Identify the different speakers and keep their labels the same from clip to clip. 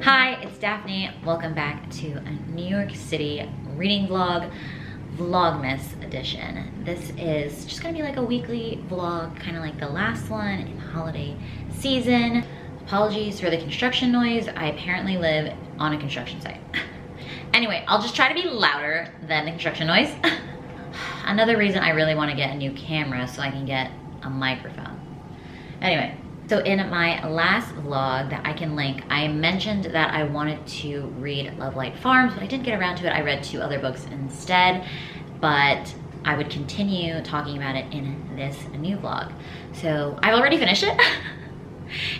Speaker 1: Hi, it's Daphne. Welcome back to a New York City reading vlog, Vlogmas edition. This is just gonna be like a weekly vlog, kind of like the last one in the holiday season. Apologies for the construction noise. I apparently live on a construction site. Anyway, I'll just try to be louder than the construction noise. Another reason I really want to get a new camera so I can get a microphone. Anyway, so in my last vlog that I can link, I mentioned that I wanted to read Lovelight Farms, but I didn't get around to it. I read 2 other books instead, but I would continue talking about it in this new vlog. So I've already finished it.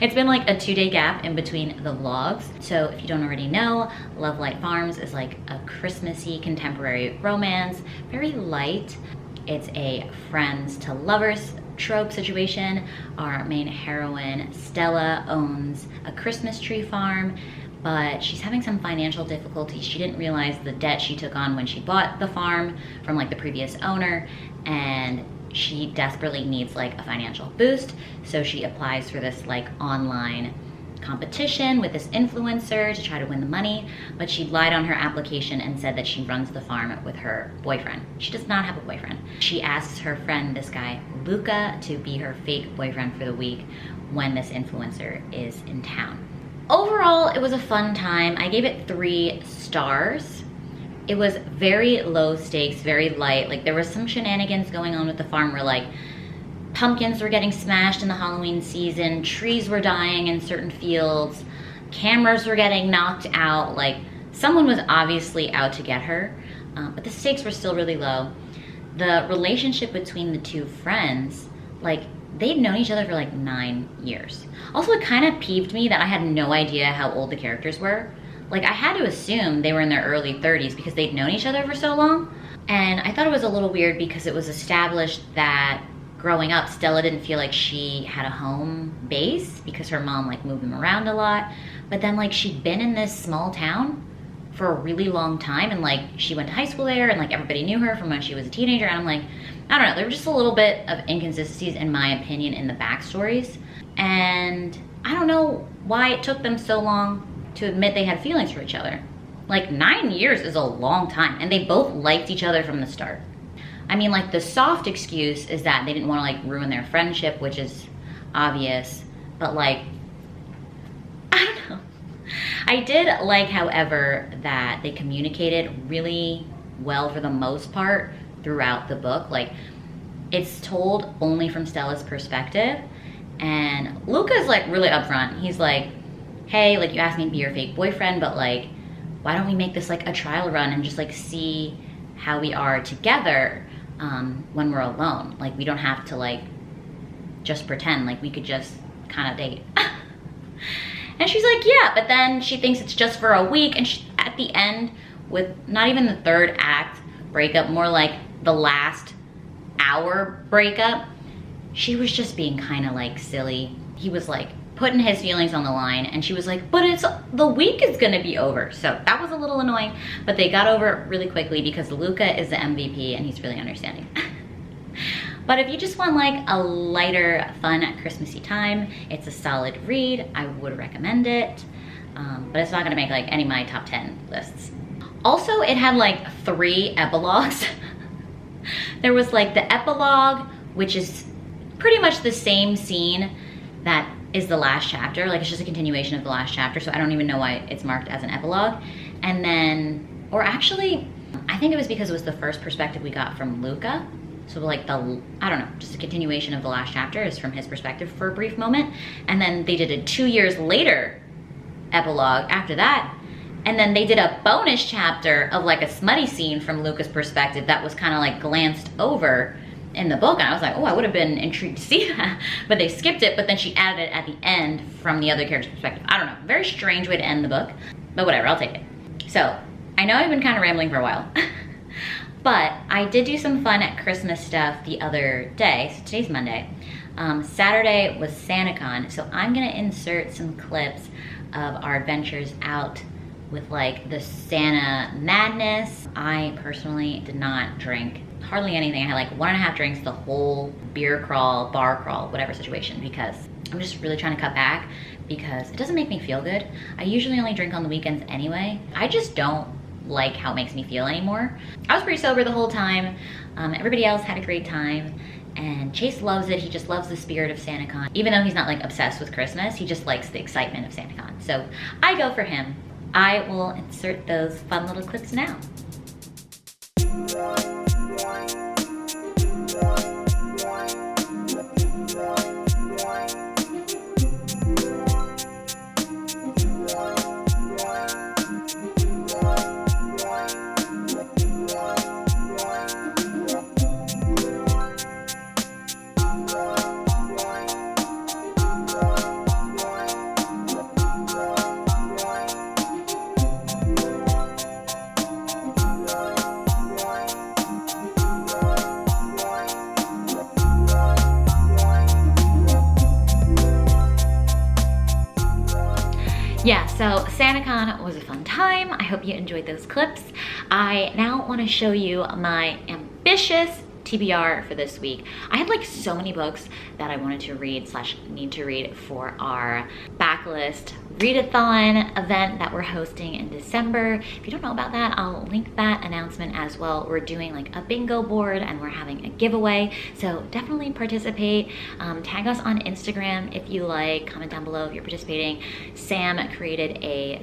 Speaker 1: It's been like a 2-day gap in between the vlogs. So if you don't already know, Lovelight Farms is like a Christmassy contemporary romance, very light. It's a friends to lovers trope situation. Our main heroine, Stella, owns a Christmas tree farm, but she's having some financial difficulties. She didn't realize the debt she took on when she bought the farm from like the previous owner, and she desperately needs like a financial boost. So she applies for this like online competition with this influencer to try to win the money, but she lied on her application and said that she runs the farm with her boyfriend. She does not have a boyfriend. She asks her friend, this guy Luca, to be her fake boyfriend for the week when this influencer is in town. Overall, it was a fun time. I gave it 3 stars. It was very low stakes, very light. Like there was some shenanigans going on with the farm where like pumpkins were getting smashed in the Halloween season, trees were dying in certain fields, cameras were getting knocked out. Like someone was obviously out to get her, but the stakes were still really low. The relationship between the 2 friends, like they'd known each other for like 9 years. Also, it kind of peeved me that I had no idea how old the characters were. Like I had to assume they were in their early 30s because they'd known each other for so long. And I thought it was a little weird because it was established that growing up, Stella didn't feel like she had a home base because her mom like moved them around a lot. But then like she'd been in this small town for a really long time, and like she went to high school there, and like everybody knew her from when she was a teenager. And I'm like, I don't know, there were just a little bit of inconsistencies in my opinion in the backstories. And I don't know why it took them so long to admit they had feelings for each other. Like 9 years is a long time, and they both liked each other from the start. I mean, like the soft excuse is that they didn't want to like ruin their friendship, which is obvious, but like, I don't know. I did like, however, that they communicated really well for the most part throughout the book. Like it's told only from Stella's perspective, and Luca's like really upfront. He's like, hey, like you asked me to be your fake boyfriend, but like, why don't we make this like a trial run and just like see how we are together when we're alone. Like we don't have to like just pretend, like we could just kind of date. And she's like, yeah, but then she thinks it's just for a week, and she, at the end, with not even the 3rd act breakup, more like the last hour breakup, she was just being kind of like silly. He was like putting his feelings on the line, and she was like, but it's the week is gonna be over. So that was a little annoying, but they got over it really quickly because Luca is the MVP and he's really understanding. But if you just want like a lighter, fun, Christmassy time, it's a solid read. I would recommend it, but it's not gonna make like any of my top 10 lists. Also, it had like 3 epilogues. There was like the epilogue, which is pretty much the same scene that is the last chapter. Like it's just a continuation of the last chapter, so I don't even know why it's marked as an epilogue. And then, or actually, I think it was because it was the first perspective we got from Luca. So like the, I don't know, just a continuation of the last chapter is from his perspective for a brief moment. And then they did a 2 years later epilogue after that. And then they did a bonus chapter of like a smutty scene from Luca's perspective that was kind of like glanced over in the book, and I was like, oh, I would have been intrigued to see that, but they skipped it, but then she added it at the end from the other character's perspective. I don't know, very strange way to end the book, but whatever, I'll take it. So, I know I've been kind of rambling for a while, but I did do some fun at Christmas stuff the other day. So today's Monday. Saturday was SantaCon, so I'm gonna insert some clips of our adventures out with like the Santa madness. I personally did not drink hardly anything. I had like 1.5 drinks the whole beer crawl, bar crawl, whatever situation, because I'm just really trying to cut back because it doesn't make me feel good. I usually only drink on the weekends anyway. I just don't like how it makes me feel anymore. I was pretty sober the whole time. Everybody else had a great time, and Chase loves it. He just loves the spirit of SantaCon. Even though he's not like obsessed with Christmas, he just likes the excitement of SantaCon. So I go for him. I will insert those fun little clips now. Yeah, so SantaCon was a fun time. I hope you enjoyed those clips. I now want to show you my ambitious TBR for this week. I had like so many books that I wanted to read / need to read for our backlist Readathon event that we're hosting in December. If you don't know about that, I'll link that announcement as well. We're doing like a bingo board and we're having a giveaway, so definitely participate. Tag us on Instagram if you like, comment down below if you're participating. Sam created a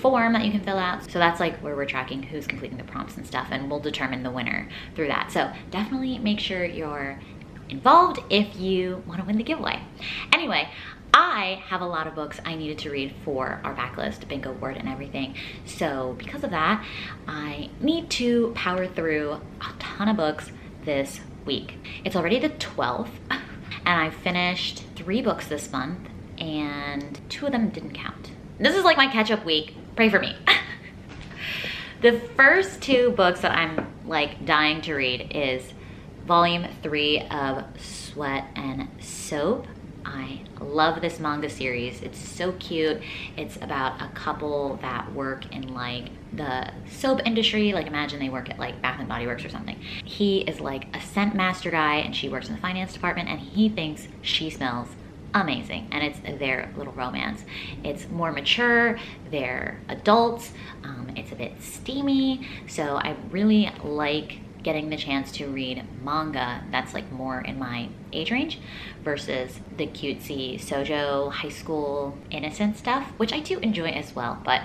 Speaker 1: form that you can fill out, so that's like where we're tracking who's completing the prompts and stuff, and we'll determine the winner through that. So definitely make sure you're involved if you want to win the giveaway. Anyway, I have a lot of books I needed to read for our backlist, bingo board and everything. So because of that, I need to power through a ton of books this week. It's already the 12th and I finished 3 books this month and 2 of them didn't count. This is like my catch-up week. Pray for me. The first 2 books that I'm like dying to read is volume 3 of Sweat and Soap. I love this manga series. It's so cute. It's about a couple that work in like the soap industry. Like imagine they work at like Bath and Body Works or something. He is like a scent master guy and she works in the finance department, and he thinks she smells amazing, and it's their little romance. It's more mature, they're adults, it's a bit steamy, so I really like getting the chance to read manga that's like more in my age range versus the cutesy shoujo high school innocent stuff, which I do enjoy as well, but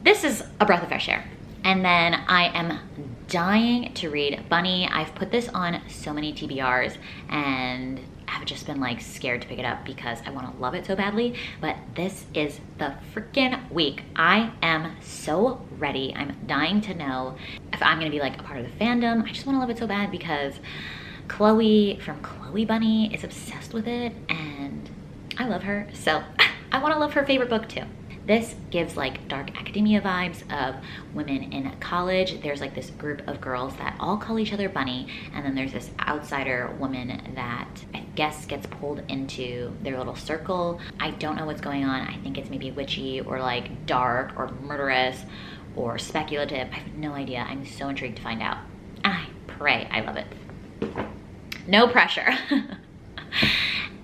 Speaker 1: this is a breath of fresh air. And then I am dying to read Bunny. I've put this on so many TBRs and I've just been like scared to pick it up because I want to love it so badly, but this is the freaking week. I am so ready. I'm dying to know if I'm gonna be like a part of the fandom. I just want to love it so bad because Chloe from Chloe Bunny is obsessed with it and I love her, so I want to love her favorite book too. This gives like dark academia vibes of women in college. There's like this group of girls that all call each other Bunny, and then there's this outsider woman that I guess gets pulled into their little circle. I don't know what's going on. I think it's maybe witchy or like dark or murderous or speculative. I have no idea. I'm so intrigued to find out. I pray I love it. No pressure.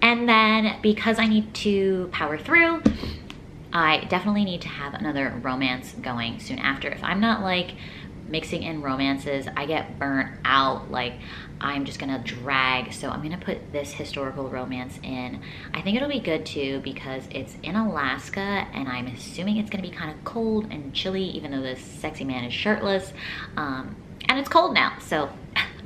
Speaker 1: And then because I need to power through, I definitely need to have another romance going soon after. If I'm not like mixing in romances, I get burnt out. Like I'm just gonna drag. So I'm gonna put this historical romance in. I think it'll be good too because it's in Alaska and I'm assuming it's gonna be kind of cold and chilly even though this sexy man is shirtless. And it's cold now. So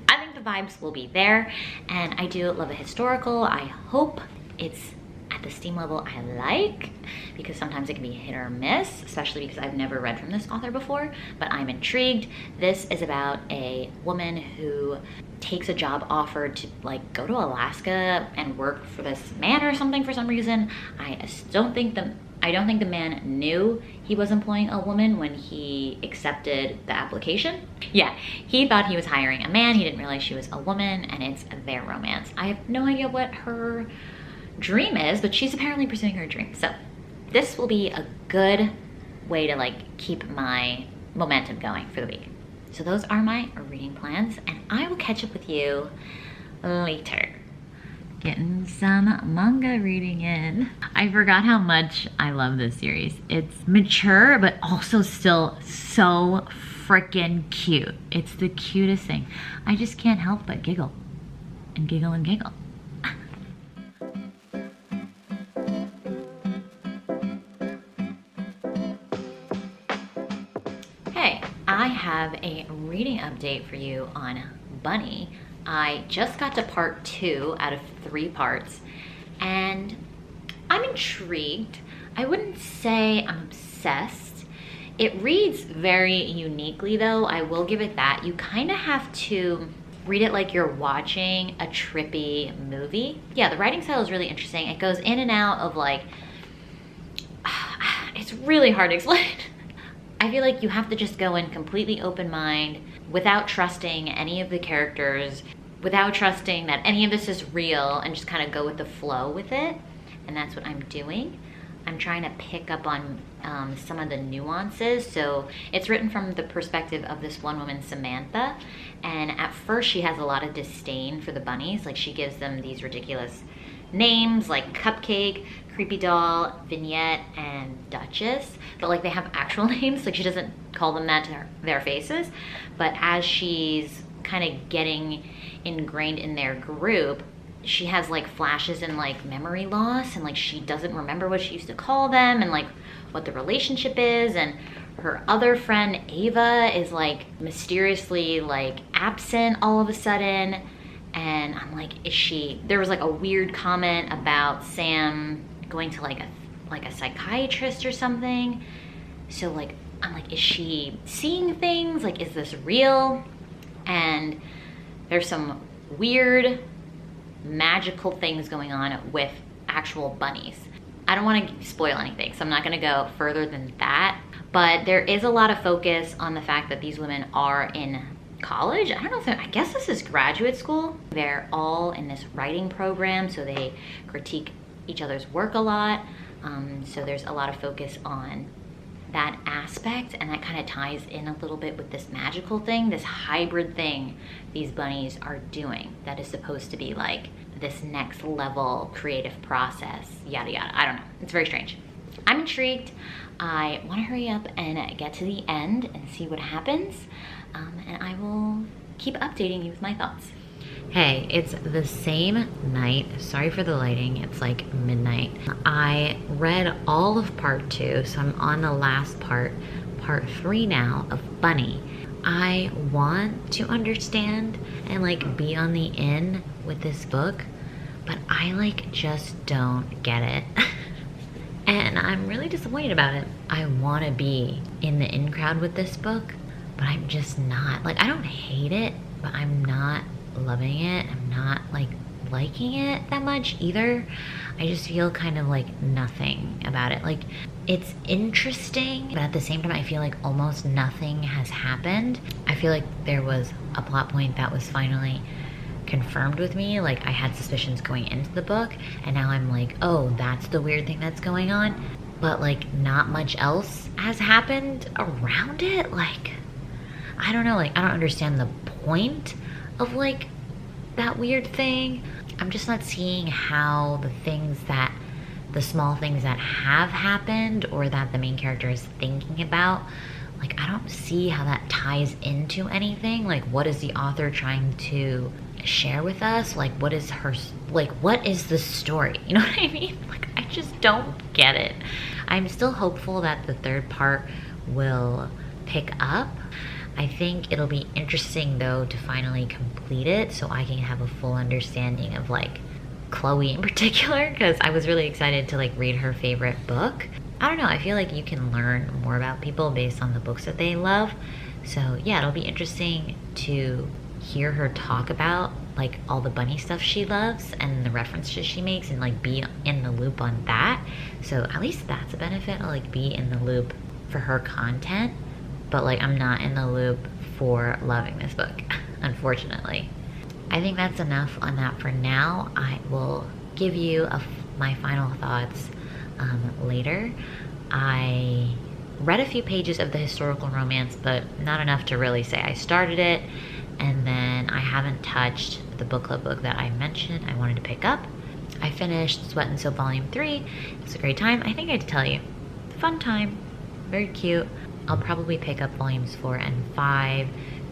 Speaker 1: I think the vibes will be there. And I do love a historical. I hope it's at the steam level I like, because sometimes it can be hit or miss, especially because I've never read from this author before, but I'm intrigued. This is about a woman who takes a job offer to like go to Alaska and work for this man or something for some reason. I don't think the man knew he was employing a woman when he accepted the application. Yeah, he thought he was hiring a man. He didn't realize she was a woman, and it's their romance. I have no idea what her dream is, but she's apparently pursuing her dream. So this will be a good way to like keep my momentum going for the week. So those are my reading plans, and I will catch up with you later. Getting some manga reading in. I forgot how much I love this series. It's mature, but also still so freaking cute. It's the cutest thing. I just can't help but giggle and giggle and giggle. Hey, I have a reading update for you on Bunny. I just got to part 2 out of 3 parts, and I'm intrigued. I wouldn't say I'm obsessed. It reads very uniquely though, I will give it that. You kind of have to read it like you're watching a trippy movie. Yeah, the writing style is really interesting. It goes in and out of like, it's really hard to explain. I feel like you have to just go in completely open mind, without trusting any of the characters, without trusting that any of this is real, and just kind of go with the flow with it. And that's what I'm doing. I'm trying to pick up on some of the nuances. So it's written from the perspective of this one woman, Samantha. And at first she has a lot of disdain for the bunnies. Like she gives them these ridiculous names like Cupcake, Creepy Doll, Vignette, and Duchess. But like they have actual names. Like she doesn't call them that to their faces. But as she's kind of getting ingrained in their group, she has like flashes and like memory loss, and like she doesn't remember what she used to call them and like what the relationship is. And her other friend Ava is like mysteriously like absent all of a sudden. And I'm like, there was like a weird comment about Sam going to like a psychiatrist or something. So like, I'm like, is she seeing things? Like, is this real? And there's some weird magical things going on with actual bunnies. I don't want to spoil anything, so I'm not going to go further than that. But there is a lot of focus on the fact that these women are in college. I don't know if I guess this is graduate school. They're all in this writing program, so they critique each other's work a lot. So there's a lot of focus on that aspect, and that kind of ties in a little bit with this magical thing, this hybrid thing these bunnies are doing that is supposed to be like this next level creative process, yada yada. I don't know, it's very strange. I'm intrigued. I want to hurry up and get to the end and see what happens, and I will keep updating you with my thoughts. Hey, it's the same night. Sorry for the lighting. It's like midnight. I read all of part 2, so I'm on the last part 3 now of Bunny. I want to understand and like be on the in with this book, but I like just don't get it. And I'm really disappointed about it. I want to be in the in crowd with this book, but I'm just not. Like, I don't hate it, but I'm not loving it. I'm not like liking it that much either. I just feel kind of like nothing about it. Like, it's interesting, but at the same time I feel like almost nothing has happened. I feel like there was a plot point that was finally confirmed with me. Like, I had suspicions going into the book, and now I'm like, oh, that's the weird thing that's going on. But like, not much else has happened around it. Like, I don't know, like I don't understand the point of like that weird thing. I'm just not seeing how the small things that have happened or that the main character is thinking about, like I don't see how that ties into anything. Like, what is the author trying to share with us? Like, what is the story? You know what I mean? Like, I just don't get it. I'm still hopeful that the 3rd part will pick up. I think it'll be interesting though to finally complete it so I can have a full understanding of like Chloe in particular, because I was really excited to like read her favorite book. I don't know, I feel like you can learn more about people based on the books that they love. So yeah, it'll be interesting to hear her talk about like all the bunny stuff she loves and the references she makes and like be in the loop on that. So at least that's a benefit. I'll like be in the loop for her content, but like I'm not in the loop for loving this book, unfortunately. I think that's enough on that for now. I will give you my final thoughts later. I read a few pages of the historical romance, but not enough to really say I started it. And then I haven't touched the book club book that I mentioned I wanted to pick up. I finished Sweat and Soap Volume 3. It was a great time. I think I had to tell you. Fun time. Very cute. I'll probably pick up Volumes 4 and 5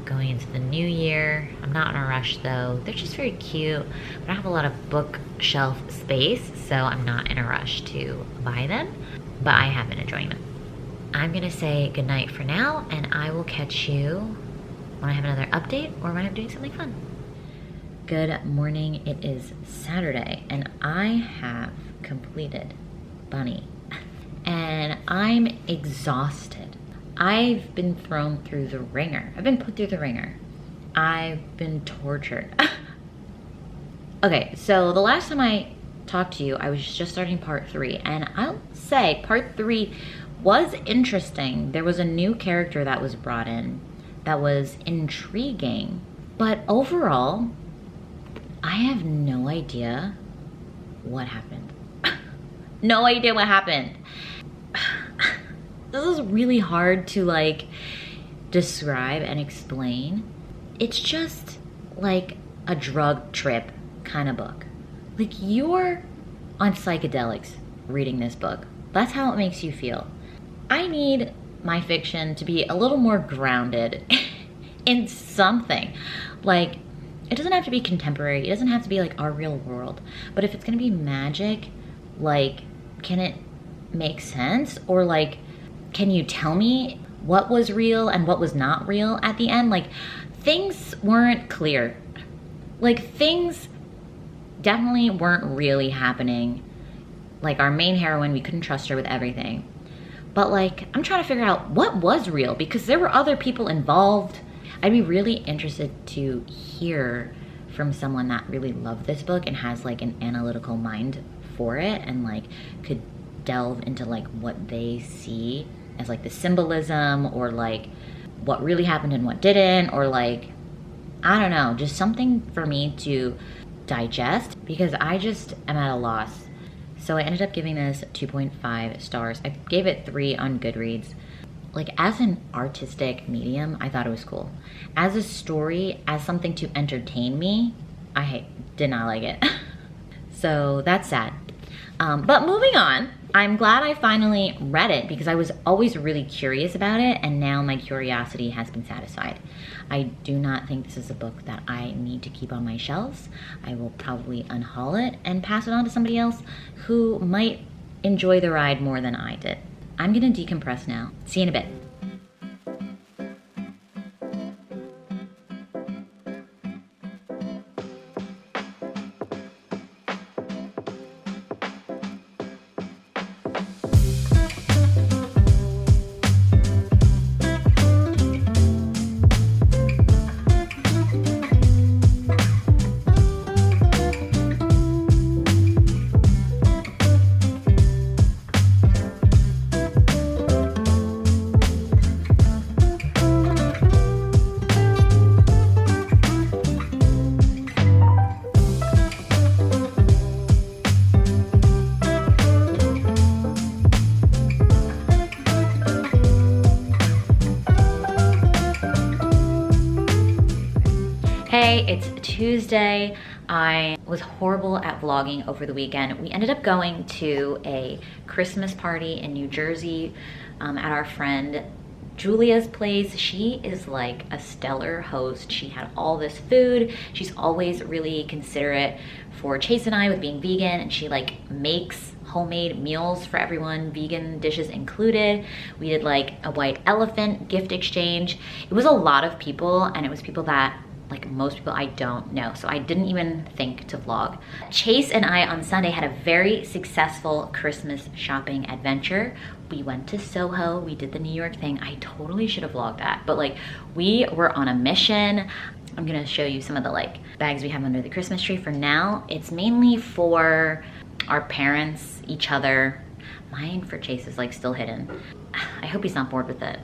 Speaker 1: going into the new year. I'm not in a rush though. They're just very cute. But I have a lot of bookshelf space, so I'm not in a rush to buy them. But I have been enjoying them. I'm gonna say goodnight for now, and I will catch you when I have another update or when I'm doing something fun. Good morning. It is Saturday, and I have completed Bunny. And I'm exhausted. I've been thrown through the ringer. I've been put through the ringer. I've been tortured. Okay, so the last time I talked to you, I was just starting part 3, and I'll say part 3 was interesting. There was a new character that was brought in that was intriguing, but overall, I have no idea what happened. No idea what happened. This is really hard to like describe and explain. It's just like a drug trip kind of book. Like you're on psychedelics reading this book. That's how it makes you feel. I need my fiction to be a little more grounded in something. Like, it doesn't have to be contemporary. It doesn't have to be like our real world. But if it's gonna be magic, like, can it make sense? Or like, can you tell me what was real and what was not real at the end? Like, things weren't clear. Like, things definitely weren't really happening. Like, our main heroine, we couldn't trust her with everything. But like, I'm trying to figure out what was real because there were other people involved. I'd be really interested to hear from someone that really loved this book and has like an analytical mind for it and like could delve into like what they see as like the symbolism or like what really happened and what didn't, or like, I don't know, just something for me to digest because I just am at a loss. So I ended up giving this 2.5 stars. I gave it 3 on Goodreads. Like, as an artistic medium, I thought it was cool. As a story, as something to entertain me, I did not like it. So that's sad. But moving on, I'm glad I finally read it because I was always really curious about it, and now my curiosity has been satisfied. I do not think this is a book that I need to keep on my shelves. I will probably unhaul it and pass it on to somebody else who might enjoy the ride more than I did. I'm gonna decompress now. See you in a bit. Hey, it's Tuesday. I was horrible at vlogging over the weekend. We ended up going to a Christmas party in New Jersey at our friend Julia's place. She is like a stellar host. She had all this food. She's always really considerate for Chase and I with being vegan, and she like makes homemade meals for everyone, vegan dishes included. We did like a white elephant gift exchange. It was a lot of people, and it was people that like most people I don't know, so I didn't even think to vlog. Chase and I on Sunday had a very successful Christmas shopping adventure. We went to Soho, we did the New York thing. I totally should have vlogged that, but like we were on a mission. I'm gonna show you some of the like bags we have under the Christmas tree. For now, it's mainly for our parents, each other. Mine for Chase is like still hidden. I hope he's not bored with it.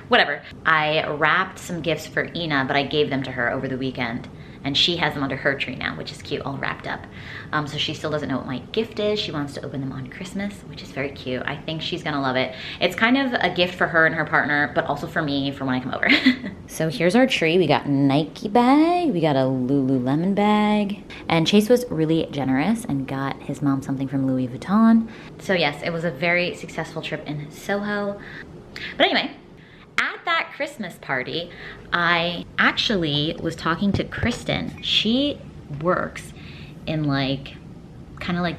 Speaker 1: Whatever. I wrapped some gifts for Ina, but I gave them to her over the weekend. and she has them under her tree now, which is cute, all wrapped up. So she still doesn't know what my gift is. She wants to open them on Christmas, which is very cute. I think she's gonna love it. It's kind of a gift for her and her partner, but also for me for when I come over. So here's our tree. We got a Nike bag, we got a Lululemon bag, and Chase was really generous and got his mom something from Louis Vuitton. So yes, it was a very successful trip in Soho. But anyway, at that Christmas party, I actually was talking to Kristen. She works in like, kind of like,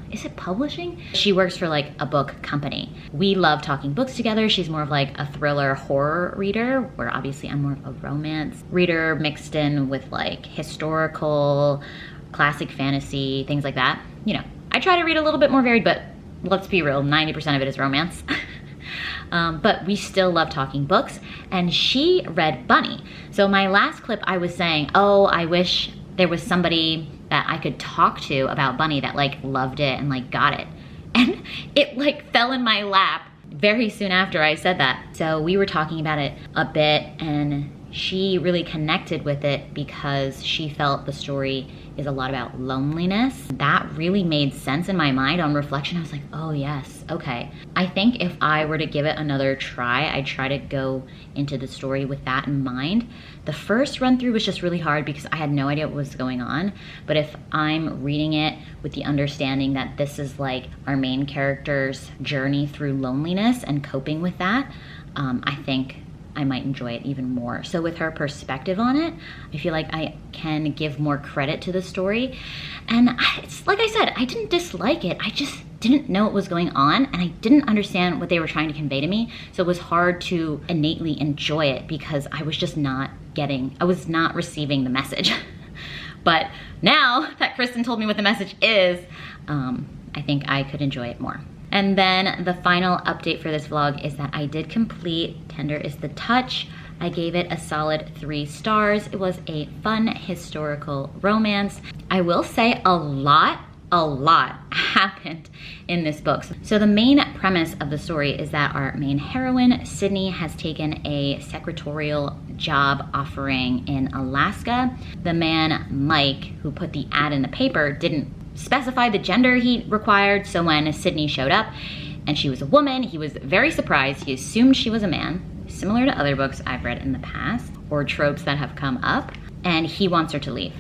Speaker 1: is it publishing? She works for like a book company. We love talking books together. She's more of like a thriller horror reader, where obviously I'm more of a romance reader mixed in with like historical, classic fantasy, things like that. You know, I try to read a little bit more varied, but let's be real, 90% of it is romance. But we still love talking books, and she read Bunny. So my last clip I was saying, oh, I wish there was somebody that I could talk to about Bunny that like loved it and like got it. And it like fell in my lap very soon after I said that. So we were talking about it a bit, and she really connected with it because she felt the story is a lot about loneliness. That really made sense in my mind. On reflection, I was like, oh yes, okay. I think if I were to give it another try, I'd try to go into the story with that in mind. The first run through was just really hard because I had no idea what was going on. But if I'm reading it with the understanding that this is like our main character's journey through loneliness and coping with that, I think I might enjoy it even more. So with her perspective on it, I feel like I can give more credit to the story. And it's like I said, I didn't dislike it. I just didn't know what was going on, and I didn't understand what they were trying to convey to me. So it was hard to innately enjoy it because I was just not receiving the message. But now that Kristen told me what the message is, I think I could enjoy it more. And then the final update for this vlog is that I did complete Tender is the Touch. I gave it a solid 3 stars. It was a fun historical romance. I will say a lot happened in this book. So the main premise of the story is that our main heroine, Sydney, has taken a secretarial job offering in Alaska. The man, Mike, who put the ad in the paper, didn't specify the gender he required, so when Sydney showed up and she was a woman, he was very surprised. He assumed she was a man, similar to other books I've read in the past or tropes that have come up, and he wants her to leave.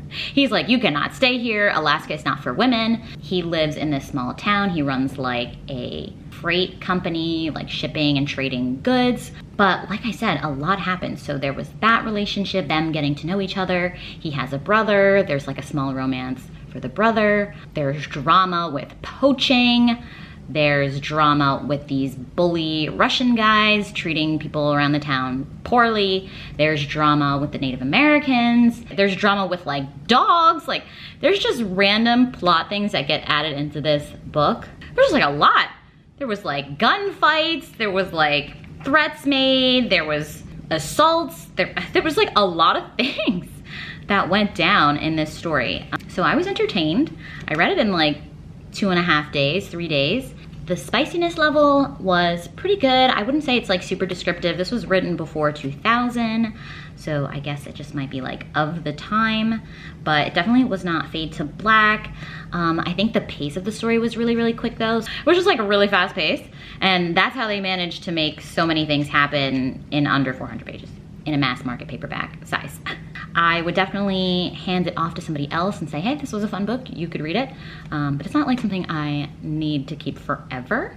Speaker 1: He's like, you cannot stay here. Alaska is not for women. He lives in this small town. He runs like a freight company, like shipping and trading goods. But like I said, a lot happened. So there was that relationship, them getting to know each other. He has a brother. There's like a small romance for the brother. There's drama with poaching. There's drama with these bully Russian guys treating people around the town poorly. There's drama with the Native Americans. There's drama with like dogs. Like there's just random plot things that get added into this book. There's like a lot. There was like gunfights. There was like threats made. There was assaults. There was like a lot of things that went down in this story. So I was entertained. I read it in like 2.5 days, 3 days. The spiciness level was pretty good. I wouldn't say it's like super descriptive. This was written before 2000, so I guess it just might be like of the time, but it definitely was not fade to black. I think the pace of the story was really, really quick though. It was just like a really fast pace, and that's how they managed to make so many things happen in under 400 pages in a mass market paperback size. I would definitely hand it off to somebody else and say, hey, this was a fun book, you could read it. But it's not like something I need to keep forever.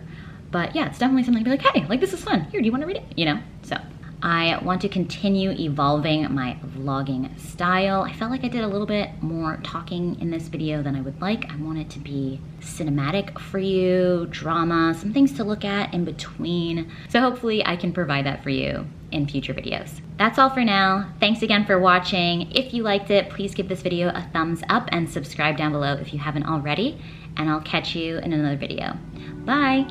Speaker 1: But yeah, it's definitely something to be like, hey, like this is fun. Here, do you want to read it? You know, so. I want to continue evolving my vlogging style. I felt like I did a little bit more talking in this video than I would like. I want it to be cinematic for you, drama, some things to look at in between. So hopefully I can provide that for you in future videos. That's all for now. Thanks again for watching. If you liked it, please give this video a thumbs up and subscribe down below if you haven't already, and I'll catch you in another video. Bye.